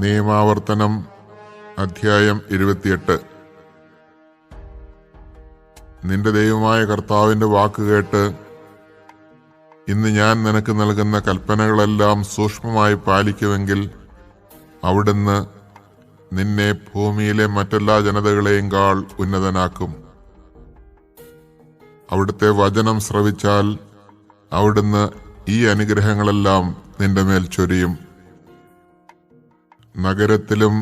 നിയമാവർത്തനം അധ്യായം 28. നിന്റെ ദൈവമായ കർത്താവിന്റെ വാക്കുകേട്ട് ഇന്ന് ഞാൻ നിനക്ക് നൽകുന്ന കൽപ്പനകളെല്ലാം സൂക്ഷ്മമായി പാലിക്കുമെങ്കിൽ അവിടുന്ന് നിന്നെ ഭൂമിയിലെ മറ്റെല്ലാ ജനതകളെയും കാൾ ഉന്നതനാക്കും. അവിടുത്തെ വചനം ശ്രവിച്ചാൽ അവിടുന്ന് ഈ അനുഗ്രഹങ്ങളെല്ലാം നിന്റെ മേൽ ചൊരിയും. നഗരത്തിലും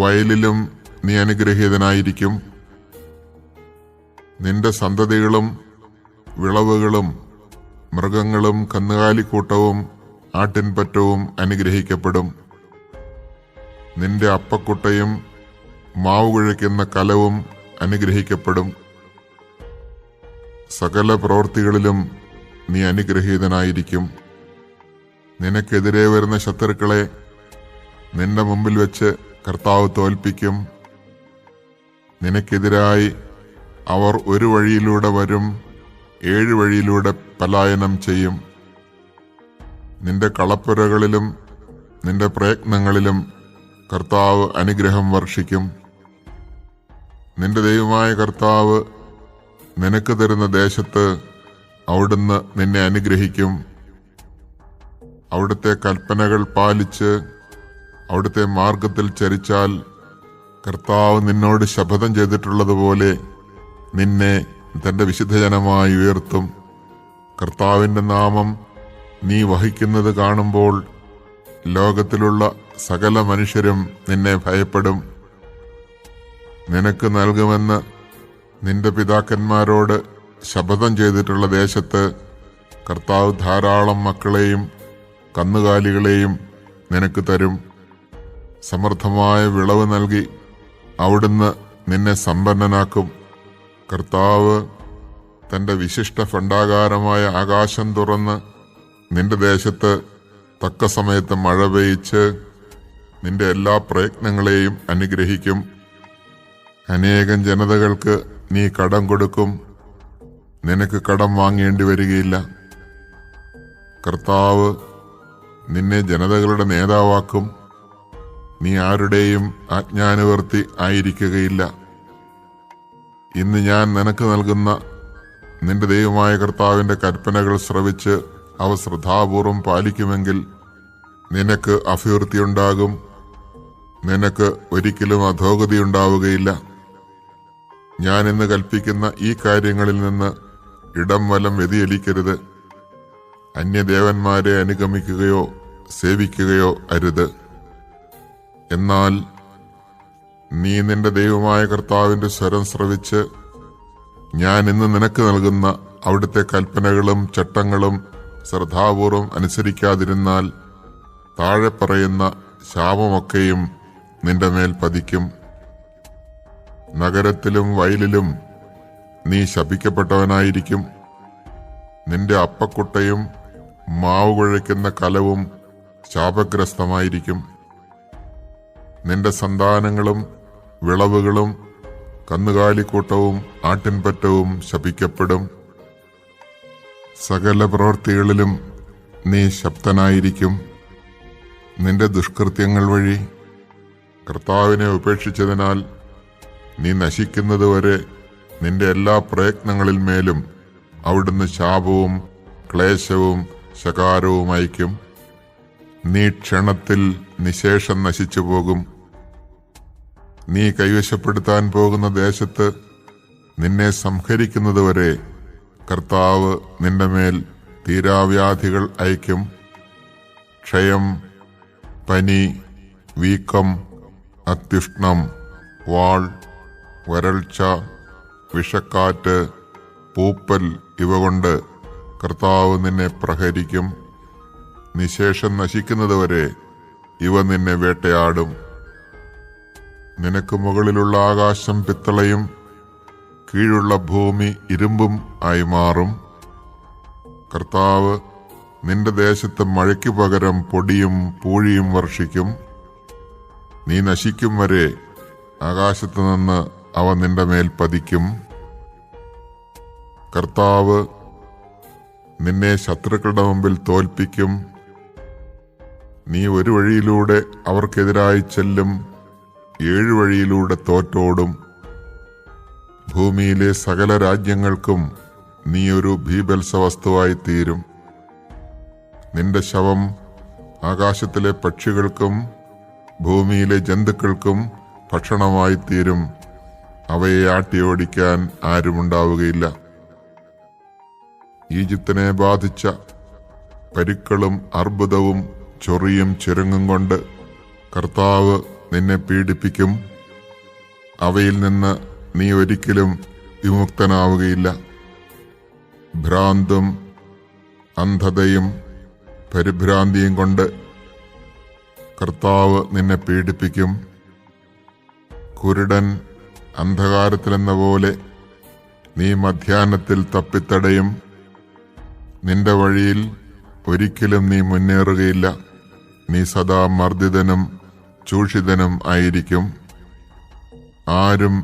വയലിലും നീ അനുഗ്രഹീതനായിരിക്കും. നിന്റെ സന്തതികളും വിളവുകളും മൃഗങ്ങളും കന്നുകാലിക്കൂട്ടവും ആട്ടിൻപറ്റവും അനുഗ്രഹിക്കപ്പെടും. നിന്റെ അപ്പക്കുട്ടയും മാവ് കുഴയ്ക്കുന്ന കലവും അനുഗ്രഹിക്കപ്പെടും. സകല പ്രവൃത്തികളിലും നീ അനുഗ്രഹീതനായിരിക്കും. നിനക്കെതിരെ വരുന്ന ശത്രുക്കളെ നിന്റെ മുമ്പിൽ വെച്ച് കർത്താവ് തോൽപ്പിക്കും. നിനക്കെതിരായി അവർ ഒരു വഴിയിലൂടെ വരും, 7 വഴിയിലൂടെ പലായനം ചെയ്യും. നിന്റെ കളപ്പുരകളിലും നിന്റെ പ്രയത്നങ്ങളിലും കർത്താവ് അനുഗ്രഹം വർഷിക്കും. നിന്റെ ദൈവമായ കർത്താവ് നിനക്ക് തരുന്ന ദേശത്ത് അവിടുന്ന് നിന്നെ അനുഗ്രഹിക്കും. അവിടുത്തെ കൽപ്പനകൾ പാലിച്ച് അവിടുത്തെ മാർഗത്തിൽ ചരിച്ചാൽ കർത്താവ് നിന്നോട് ശപഥം ചെയ്തിട്ടുള്ളതുപോലെ നിന്നെ തന്റെ വിശുദ്ധജനമായി ഉയർത്തും. കർത്താവിന്റെ നാമം നീ വഹിക്കുന്നത് കാണുമ്പോൾ ലോകത്തിലുള്ള സകല മനുഷ്യരും നിന്നെ ഭയപ്പെടും. നിനക്ക് നൽകുമെന്ന് നിന്റെ പിതാക്കന്മാരോട് ശപഥം ചെയ്തിട്ടുള്ള ദേശത്ത് കർത്താവ് ധാരാളം മക്കളെയും കന്നുകാലികളെയും നിനക്ക് തരും. സമൃദ്ധമായ വിളവ് നൽകി അവിടുന്ന് നിന്നെ സമ്പന്നനാക്കും. കർത്താവ് തന്റെ വിശിഷ്ട ഭണ്ഡാകാരമായ ആകാശം തുറന്ന് നിന്റെ ദേശത്ത് തക്ക സമയത്ത് മഴ പെയ്ച്ച് നിന്റെ എല്ലാ പ്രയത്നങ്ങളെയും അനുഗ്രഹിക്കും. അനേകം ജനതകൾക്ക് നീ കടം കൊടുക്കും, നിനക്ക് കടം വാങ്ങേണ്ടി വരികയില്ല. കർത്താവ് നിന്നെ ജനതകളുടെ നേതാവാക്കും. നീ ആരുടെയും ആജ്ഞാനുവർത്തി ആയിരിക്കുകയില്ല. ഇന്ന് ഞാൻ നിനക്ക് നൽകുന്ന നിന്റെ ദൈവമായ കർത്താവിന്റെ കൽപ്പനകൾ ശ്രവിച്ച് അവ ശ്രദ്ധാപൂർവം പാലിക്കുമെങ്കിൽ നിനക്ക് അഭിവൃദ്ധിയുണ്ടാകും, നിനക്ക് ഒരിക്കലും അധോഗതിയുണ്ടാവുകയില്ല. ഞാൻ ഇന്ന് കൽപ്പിക്കുന്ന ഈ കാര്യങ്ങളിൽ നിന്ന് ഇടം വലം വ്യതിചലിക്കരുത്. അന്യദേവന്മാരെ അനുഗമിക്കുകയോ സേവിക്കുകയോ അരുത്. എന്നാൽ നീ നിന്റെ ദൈവമായ കർത്താവിന്റെ സ്വരം ശ്രവിച്ച് ഞാൻ ഇന്ന് നിനക്ക് നൽകുന്ന അവിടുത്തെ കൽപ്പനകളും ചട്ടങ്ങളും ശ്രദ്ധാപൂർവം അനുസരിക്കാതിരുന്നാൽ താഴെ പറയുന്ന ശാപമൊക്കെയും നിന്റെ മേൽ പതിക്കും. നഗരത്തിലും വയലിലും നീ ശപിക്കപ്പെട്ടവനായിരിക്കും. നിന്റെ അപ്പക്കുട്ടയും മാവ് കുഴയ്ക്കുന്ന കലവും ശാപഗ്രസ്തമായിരിക്കും. നിന്റെ സന്താനങ്ങളും വിളവുകളും കന്നുകാലിക്കൂട്ടവും ആട്ടിൻപറ്റവും ശപിക്കപ്പെടും. സകല പ്രവൃത്തികളിലും നീ ശബ്ദനായിരിക്കും. നിന്റെ ദുഷ്കൃത്യങ്ങൾ വഴി കർത്താവിനെ ഉപേക്ഷിച്ചതിനാൽ നീ നശിക്കുന്നതുവരെ നിന്റെ എല്ലാ പ്രയത്നങ്ങളിൽ മേലും അവിടുന്ന് ശാപവും ക്ലേശവും ശകാരവും അയക്കും. നീ ക്ഷണത്തിൽ നിശേഷം നശിച്ചു പോകും. നീ കൈവശപ്പെടുത്താൻ പോകുന്ന ദേശത്ത് നിന്നെ സംഹരിക്കുന്നതുവരെ കർത്താവ് നിന്റെ മേൽ തീരാവ്യാധികൾ അയക്കും. ക്ഷയം, പനി, വീക്കം, അത്യുഷ്ണം, വാൾ, വരൾച്ച, വിഷക്കാറ്റ്, പൂപ്പൽ ഇവ കൊണ്ട് കർത്താവ് നിന്നെ പ്രഹരിക്കും. നിശേഷം നശിക്കുന്നതുവരെ ഇവ നിന്നെ വേട്ടയാടും. നിനക്ക് മുകളിലുള്ള ആകാശം പിത്തളയും കീഴുള്ള ഭൂമി ഇരുമ്പും ആയി മാറും. കർത്താവ് നിന്റെ ദേശത്ത് മഴയ്ക്കു പകരം പൊടിയും പൂഴിയും വർഷിക്കും. നീ നശിക്കും വരെ ആകാശത്തു നിന്ന് അവ നിന്റെ മേൽ പതിക്കും. കർത്താവ് നിന്നെ ശത്രുക്കളുടെ മുമ്പിൽ തോൽപ്പിക്കും. നീ ഒരു വഴിയിലൂടെ അവർക്കെതിരായി ചെല്ലും, 7 വഴിയിലൂടെ തോറ്റോടും. ഭൂമിയിലെ സകല രാജ്യങ്ങൾക്കും നീ ഒരു ഭീഭത്സവസ്തുവായി തീരും. നിന്റെ ശവം ആകാശത്തിലെ പക്ഷികൾക്കും ഭൂമിയിലെ ജന്തുക്കൾക്കും ഭക്ഷണമായി തീരും. അവയെ ആട്ടിയോടിക്കാൻ ആരുമുണ്ടാവുകയില്ല. ഈജിപ്തിനെ ബാധിച്ച പരുക്കളും അർബുദവും ചൊറിയും ചുരങ്ങും കൊണ്ട് കർത്താവ് നിന്നെ പീഡിപ്പിക്കും. അവയിൽ നിന്ന് നീ ഒരിക്കലും വിമുക്തനാവുകയില്ല. ഭ്രാന്തും അന്ധതയും പരിഭ്രാന്തിയും കൊണ്ട് കർത്താവ് നിന്നെ പീഡിപ്പിക്കും. കുരുടൻ അന്ധകാരത്തിലെന്ന പോലെ നീ മധ്യാഹ്നത്തിൽ തപ്പിത്തടയും. നിന്റെ വഴിയിൽ ഒരിക്കലും നീ മുന്നേറുകയില്ല. നീ സദാ മർദ്ദിതനും ചൂഷിതനും ആയിരിക്കും. ആരും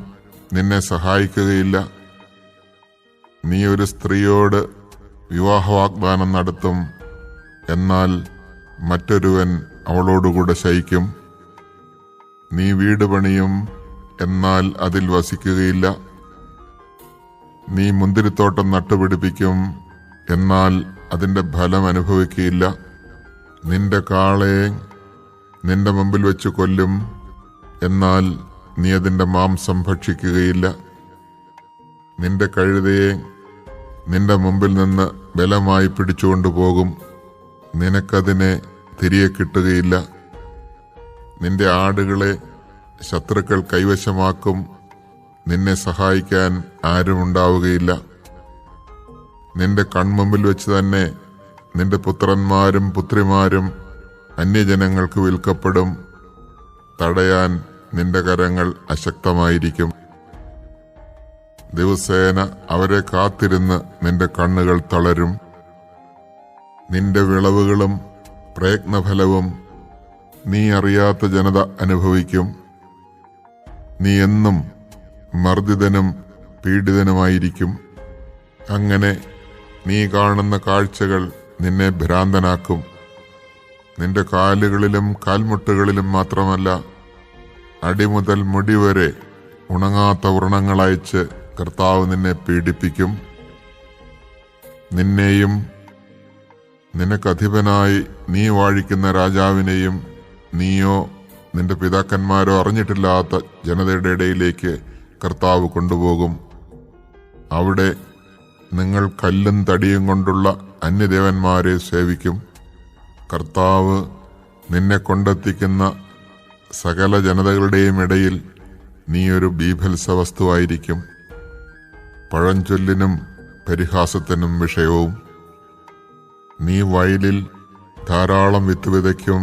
നിന്നെ സഹായിക്കുകയില്ല. നീ ഒരു സ്ത്രീയോട് വിവാഹവാഗ്ദാനം നടത്തും, എന്നാൽ മറ്റൊരുവൻ അവളോടുകൂടെ ശയിക്കും. നീ വീട് പണിയും, എന്നാൽ അതിൽ വസിക്കുകയില്ല. നീ മുന്തിരിത്തോട്ടം നട്ടുപിടിപ്പിക്കും, എന്നാൽ അതിന്റെ ഫലം അനുഭവിക്കുകയില്ല. നിന്റെ കാളയെ നിന്റെ മുമ്പിൽ വെച്ച് കൊല്ലും, എന്നാൽ നീ അതിന്റെ മാംസം ഭക്ഷിക്കുകയില്ല. നിന്റെ കഴുതയെ നിന്റെ മുമ്പിൽ നിന്ന് ബലമായി പിടിച്ചുകൊണ്ടുപോകും, നിനക്കതിനെ തിരികെ കിട്ടുകയില്ല. നിന്റെ ആടുകളെ ശത്രുക്കൾ കൈവശമാക്കും, നിന്നെ സഹായിക്കാൻ ആരുമുണ്ടാവുകയില്ല. നിന്റെ കൺമുമ്പിൽ വെച്ച് തന്നെ നിന്റെ പുത്രന്മാരും പുത്രിമാരും അന്യജനങ്ങൾക്ക് വിൽക്കപ്പെടും. തടയാൻ നിന്റെ കരങ്ങൾ അശക്തമായിരിക്കും. ദിവസേന അവരെ കാത്തിരുന്ന് നിന്റെ കണ്ണുകൾ തളരും. നിന്റെ വിളവുകളും പ്രയത്നഫലവും നീ അറിയാത്ത ജനത അനുഭവിക്കും. നീ എന്നും മർദ്ദിതനും പീഡിതനുമായിരിക്കും. അങ്ങനെ നീ കാണുന്ന കാഴ്ചകൾ നിന്നെ ഭ്രാന്തനാക്കും. നിന്റെ കാലുകളിലും കാൽമുട്ടുകളിലും മാത്രമല്ല, അടിമുതൽ മുടി വരെ ഉണങ്ങാത്ത വ്രണങ്ങളയച്ച് കർത്താവ് നിന്നെ പീഡിപ്പിക്കും. നിന്നെയും നിനക്കധിപനായി നീ വാഴിക്കുന്ന രാജാവിനെയും നീയോ നിന്റെ പിതാക്കന്മാരോ അറിഞ്ഞിട്ടില്ലാത്ത ജനതയുടെ ഇടയിലേക്ക് കർത്താവ് കൊണ്ടുപോകും. അവിടെ നിങ്ങൾ കല്ലും തടിയും കൊണ്ടുള്ള അന്യദേവന്മാരെ സേവിക്കും. കർത്താവ് നിന്നെ കൊണ്ടെത്തിക്കുന്ന സകല ജനതകളുടെയും ഇടയിൽ നീ ഒരു ബീഭത്സവസ്തുവായിരിക്കും, പഴഞ്ചൊല്ലിനും പരിഹാസത്തിനും വിഷയവും. നീ വയലിൽ ധാരാളം വിത്ത് വിതയ്ക്കും,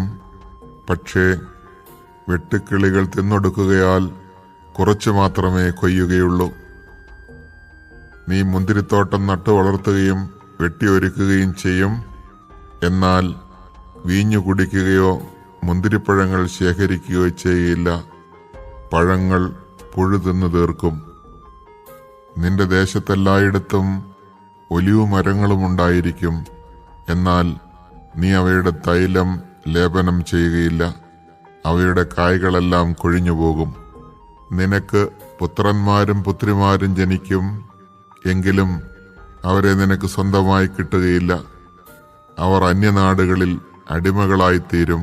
പക്ഷേ വെട്ടുക്കിളികൾ തിന്നൊടുക്കുകയാൽ കുറച്ചു മാത്രമേ കൊയ്യുകയുള്ളൂ. നീ മുന്തിരിത്തോട്ടം നട്ടു വളർത്തുകയും വെട്ടിയൊരുക്കുകയും ചെയ്യും, എന്നാൽ വീഞ്ഞു കുടിക്കുകയോ മുന്തിരിപ്പഴങ്ങൾ ശേഖരിക്കുകയോ ചെയ്യില്ല. പഴങ്ങൾ പുഴു തിന്നു തീർക്കും. നിന്റെ ദേശത്തെല്ലായിടത്തും ഒലിവു മരങ്ങളും ഉണ്ടായിരിക്കും, എന്നാൽ നീ അവയുടെ തൈലം ലേപനം ചെയ്യുകയില്ല. അവയുടെ കായ്കളെല്ലാം കൊഴിഞ്ഞുപോകും. നിനക്ക് പുത്രന്മാരും പുത്രിമാരും ജനിക്കും, എങ്കിലും അവരെ നിനക്ക് സ്വന്തമായി കിട്ടുകയില്ല. അവർ അന്യനാടുകളിൽ അടിമകളായിത്തീരും.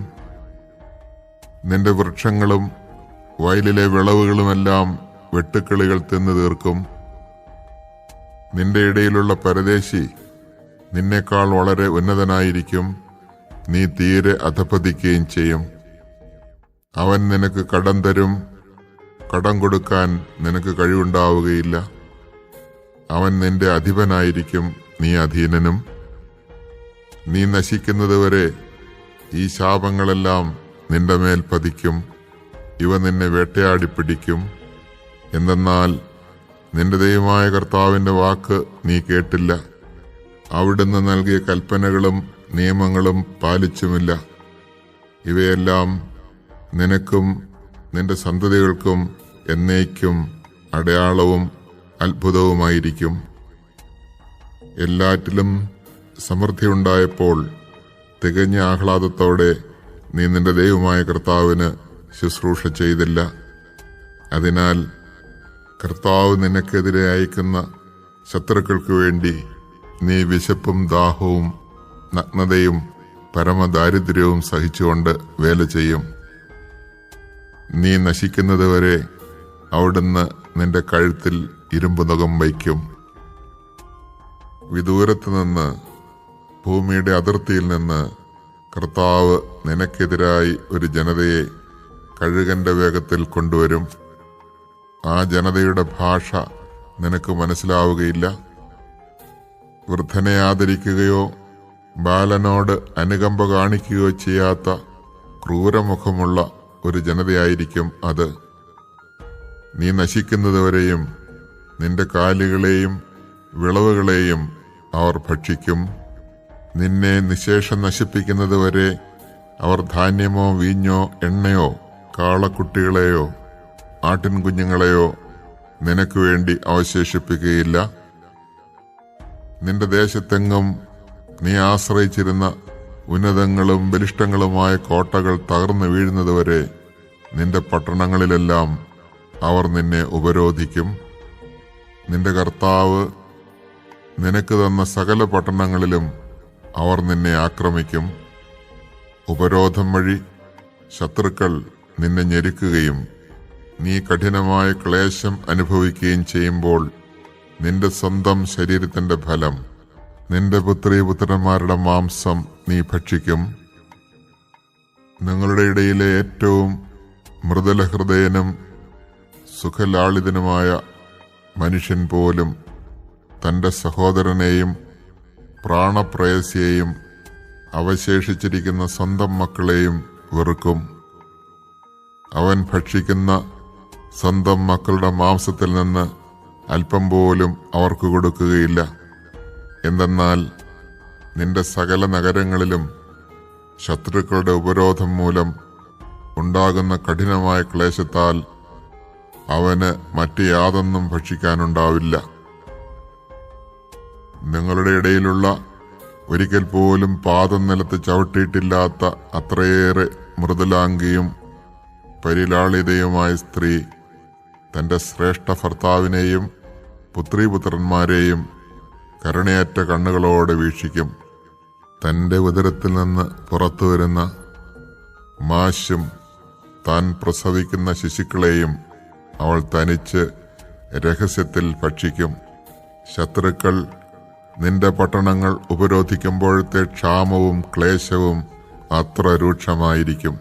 നിന്റെ വൃക്ഷങ്ങളും വയലിലെ വിളവുകളുമെല്ലാം വെട്ടുക്കിളികൾ തിന്നു തീർക്കും. നിന്റെ ഇടയിലുള്ള പരദേശി നിന്നേക്കാൾ വളരെ ഉന്നതനായിരിക്കും. നീ തീരെ അധപ്പതിക്കുകയും ചെയ്യും. അവൻ നിനക്ക് കടം തരും, കടം കൊടുക്കാൻ നിനക്ക് കഴിവുണ്ടാവുകയില്ല. അവൻ നിന്റെ അധിപനായിരിക്കും, നീ അധീനനും. നീ നശിക്കുന്നതുവരെ ഈ ശാപങ്ങളെല്ലാം നിന്റെ മേൽ പതിക്കും. ഇവ നിന്നെ വേട്ടയാടി പിടിക്കും. എന്തെന്നാൽ നിന്റെ ദൈവമായ കർത്താവിന്റെ വാക്ക് നീ കേട്ടില്ല. അവിടുന്ന് നൽകിയ കൽപ്പനകളും നിയമങ്ങളും പാലിച്ചുമില്ല. ഇവയെല്ലാം നിനക്കും നിന്റെ സന്തതികൾക്കും എന്നേക്കും അടയാളവും അത്ഭുതവുമായിരിക്കും. എല്ലാറ്റിലും സമൃദ്ധിയുണ്ടായപ്പോൾ തികഞ്ഞ ആഹ്ലാദത്തോടെ നീ നിന്റെ ദൈവമായ കർത്താവിന് ശുശ്രൂഷ ചെയ്തില്ല. അതിനാൽ കർത്താവ് നിനക്കെതിരെ അയക്കുന്ന ശത്രുക്കൾക്ക് വേണ്ടി നീ വിശപ്പും ദാഹവും നഗ്നതയും പരമദാരിദ്ര്യവും സഹിച്ചുകൊണ്ട് വേല ചെയ്യും. നീ നശിക്കുന്നതുവരെ അവിടുന്ന് നിന്റെ കഴുത്തിൽ ഇരുമ്പ് നഖം വയ്ക്കും. വിദൂരത്ത് നിന്ന്, ഭൂമിയുടെ അതിർത്തിയിൽ നിന്ന് കർത്താവ് നിനക്കെതിരായി ഒരു ജനതയെ കഴുകന്റെ വേഗത്തിൽ കൊണ്ടുവരും. ആ ജനതയുടെ ഭാഷ നിനക്ക് മനസ്സിലാവുകയില്ല. വൃദ്ധനെ ആദരിക്കുകയോ ബാലനോട് അനുകമ്പ കാണിക്കുകയോ ചെയ്യാത്ത ക്രൂരമുഖമുള്ള ഒരു ജനതയായിരിക്കും അത്. നീ നശിക്കുന്നതുവരെയും നിന്റെ കാലികളെയും വിളവുകളെയും അവർ ഭക്ഷിക്കും. നിന്നെ നിശേഷം നശിപ്പിക്കുന്നതുവരെ അവർ ധാന്യമോ വീഞ്ഞോ എണ്ണയോ കാളക്കുട്ടികളെയോ ആട്ടിൻകുഞ്ഞുങ്ങളെയോ നിനക്ക് വേണ്ടി അവശേഷിപ്പിക്കുകയില്ല. നിന്റെ ദേശത്തെങ്ങും നീ ആശ്രയിച്ചിരുന്ന ഉന്നതങ്ങളും ബലിഷ്ഠങ്ങളുമായ കോട്ടകൾ തകർന്നു വീഴുന്നതുവരെ നിന്റെ പട്ടണങ്ങളിലെല്ലാം അവർ നിന്നെ ഉപരോധിക്കും. നിന്റെ കർത്താവ് നിനക്ക് തന്ന സകല പട്ടണങ്ങളിലും അവർ നിന്നെ ആക്രമിക്കും. ഉപരോധം വഴി ശത്രുക്കൾ നിന്നെ ഞെരുക്കുകയും നീ കഠിനമായ ക്ലേശം അനുഭവിക്കുകയും ചെയ്യുമ്പോൾ നിന്റെ സ്വന്തം ശരീരത്തിന്റെ ഫലം, നിന്റെ പുത്രീപുത്രന്മാരുടെ മാംസം നീ ഭക്ഷിക്കും. നിങ്ങളുടെ ഇടയിലെ ഏറ്റവും മൃദുലഹൃദയനും സുഖലാളിതനുമായ മനുഷ്യൻ പോലും തന്റെ സഹോദരനെയും പ്രാണപ്രേയസിയെയും അവശേഷിച്ചിരിക്കുന്ന സ്വന്തം മക്കളെയും വെറുക്കും. അവൻ ഭക്ഷിക്കുന്ന സ്വന്തം മക്കളുടെ മാംസത്തിൽ നിന്ന് അല്പം പോലും അവർക്ക് കൊടുക്കുകയില്ല. എന്തെന്നാൽ നിന്റെ സകല നഗരങ്ങളിലും ശത്രുക്കളുടെ ഉപരോധം മൂലം ഉണ്ടാകുന്ന കഠിനമായ ക്ലേശത്താൽ അവന് മറ്റ് യാതൊന്നും ഭക്ഷിക്കാനുണ്ടാവില്ല. നിങ്ങളുടെ ഇടയിലുള്ള ഒരിക്കൽ പോലും പാദം നിലത്ത് ചവിട്ടിയിട്ടില്ലാത്ത അത്രയേറെ മൃദുലാംഗിയും പരിലാളിതയുമായ സ്ത്രീ തന്റെ ശ്രേഷ്ഠ ഭർത്താവിനെയും പുത്രീപുത്രന്മാരെയും കരുണയറ്റ കണ്ണുകളോടെ വീക്ഷിക്കും. തന്റെ ഉദരത്തിൽ നിന്ന് പുറത്തു വരുന്ന മാശും താൻ പ്രസവിക്കുന്ന ശിശുക്കളെയും അവൾ തനിച്ച് രഹസ്യത്തിൽ ഭക്ഷിക്കും. ശത്രുക്കൾ നിന്റെ പട്ടണങ്ങൾ ഉപരോധിക്കുമ്പോഴത്തെ ക്ഷാമവും ക്ലേശവും അത്ര രൂക്ഷമായിരിക്കും.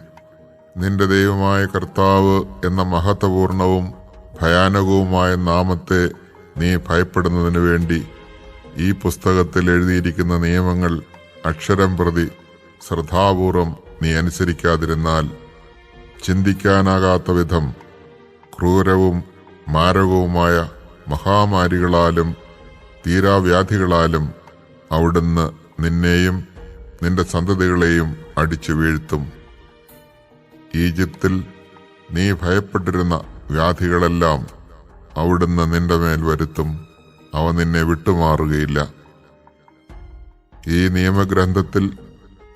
നിന്റെ ദൈവമായ കർത്താവ് എന്ന മഹത്വപൂർണവും ഭയാനകവുമായ നാമത്തെ നീ ഭയപ്പെടുന്നതിനു വേണ്ടി ഈ പുസ്തകത്തിൽ എഴുതിയിരിക്കുന്ന നിയമങ്ങൾ അക്ഷരം പ്രതി ശ്രദ്ധാപൂർവം നീ അനുസരിക്കാതിരുന്നാൽ ചിന്തിക്കാനാകാത്ത വിധം ക്രൂരവും മാരകവുമായ മഹാമാരികളാലും തീരാവ്യാധികളാലും അവിടുന്ന് നിന്നെയും നിന്റെ സന്തതികളെയും അടിച്ചു വീഴ്ത്തും. ഈജിപ്തിൽ നീ ഭയപ്പെട്ടിരുന്ന വ്യാധികളെല്ലാം അവിടുന്ന് നിന്റെ മേൽ വരുത്തും. അവ നിന്നെ വിട്ടുമാറുകയില്ല. ഈ നിയമഗ്രന്ഥത്തിൽ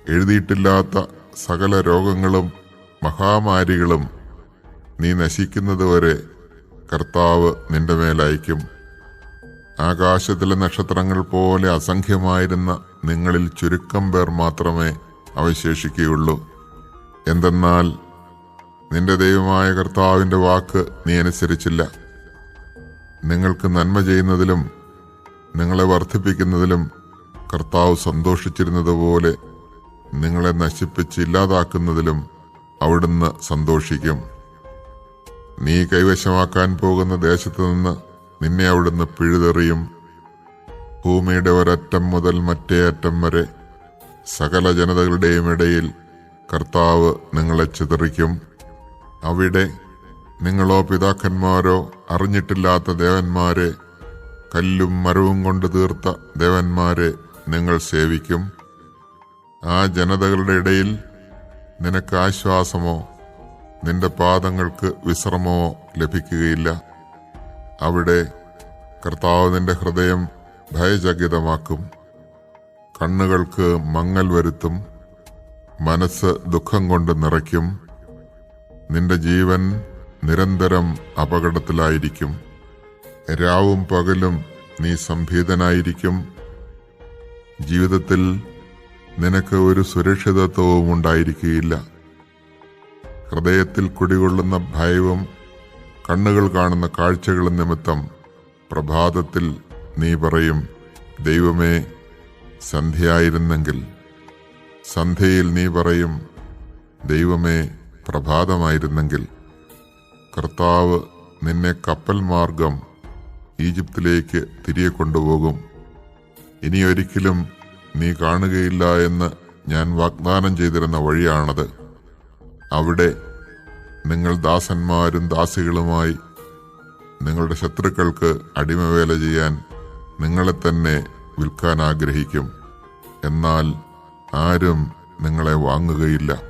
എഴുതിയിട്ടില്ലാത്ത സകല രോഗങ്ങളും മഹാമാരികളും നീ നശിക്കുന്നതുവരെ കർത്താവ് നിന്റെ മേലയക്കും. ആകാശത്തിലെ നക്ഷത്രങ്ങൾ പോലെ അസംഖ്യമായിരുന്ന നിങ്ങളിൽ ചുരുക്കം പേർ മാത്രമേ അവശേഷിക്കുകയുള്ളൂ. എന്തെന്നാൽ നിന്റെ ദൈവമായ കർത്താവിന്റെ വാക്ക് നീ അനുസരിച്ചില്ല. നിങ്ങൾക്ക് നന്മ ചെയ്യുന്നതിലും നിങ്ങളെ വർദ്ധിപ്പിക്കുന്നതിലും കർത്താവ് സന്തോഷിച്ചിരുന്നതുപോലെ നിങ്ങളെ നശിപ്പിച്ച് ഇല്ലാതാക്കുന്നതിലും അവിടുന്ന് സന്തോഷിക്കും. നീ കൈവശമാക്കാൻ പോകുന്ന ദേശത്തു നിന്ന് നിന്നെ അവിടുന്ന് പിഴുതെറിയും. ഭൂമിയുടെ ഒരറ്റം മുതൽ മറ്റേ അറ്റം വരെ സകല ജനതകളുടെയും ഇടയിൽ കർത്താവ് നിങ്ങളെ ചിതറിക്കും. അവിടെ നിങ്ങളോ പിതാക്കന്മാരോ അറിഞ്ഞിട്ടില്ലാത്ത ദേവന്മാരെ, കല്ലും മരവും കൊണ്ട് തീർത്ത ദേവന്മാരെ നിങ്ങൾ സേവിക്കും. ആ ജനതകളുടെ ഇടയിൽ നിനക്ക് ആശ്വാസമോ നിന്റെ പാദങ്ങൾക്ക് വിശ്രമമോ ലഭിക്കുകയില്ല. അവിടെ കർത്താവ് നിന്റെ ഹൃദയം ഭയചകിതമാക്കും. കണ്ണുകൾക്ക് മങ്ങൽ വരുത്തും, മനസ്സ് ദുഃഖം കൊണ്ട് നിറയ്ക്കും. നിന്റെ ജീവൻ നിരന്തരം അപകടത്തിലായിരിക്കും. രാവും പകലും നീ സംഭീതനായിരിക്കും. ജീവിതത്തിൽ നിനക്ക് ഒരു സുരക്ഷിതത്വവും ഉണ്ടായിരിക്കുകയില്ല. ഹൃദയത്തിൽ കുടികൊള്ളുന്ന ഭയവും കണ്ണുകൾ കാണുന്ന കാഴ്ചകളും നിമിത്തം പ്രഭാതത്തിൽ നീ പറയും, ദൈവമേ, സന്ധ്യയായിരുന്നെങ്കിൽ. സന്ധ്യയിൽ നീ പറയും, ദൈവമേ, പ്രഭാതമായിരുന്നെങ്കിൽ. കർത്താവ് നിന്നെ കപ്പൽ മാർഗം ഈജിപ്തിലേക്ക് തിരികെ കൊണ്ടുപോകും. ഇനിയൊരിക്കലും നീ കാണുകയില്ല എന്ന് ഞാൻ വാഗ്ദാനം ചെയ്തിരുന്ന വഴിയാണത്. അവിടെ നിങ്ങൾ ദാസന്മാരും ദാസികളുമായി നിങ്ങളുടെ ശത്രുക്കൾക്ക് അടിമവേല ചെയ്യാൻ നിങ്ങളെ തന്നെ വിൽക്കാൻ ആഗ്രഹിക്കും. എന്നാൽ ആരും നിങ്ങളെ വാങ്ങുകയില്ല.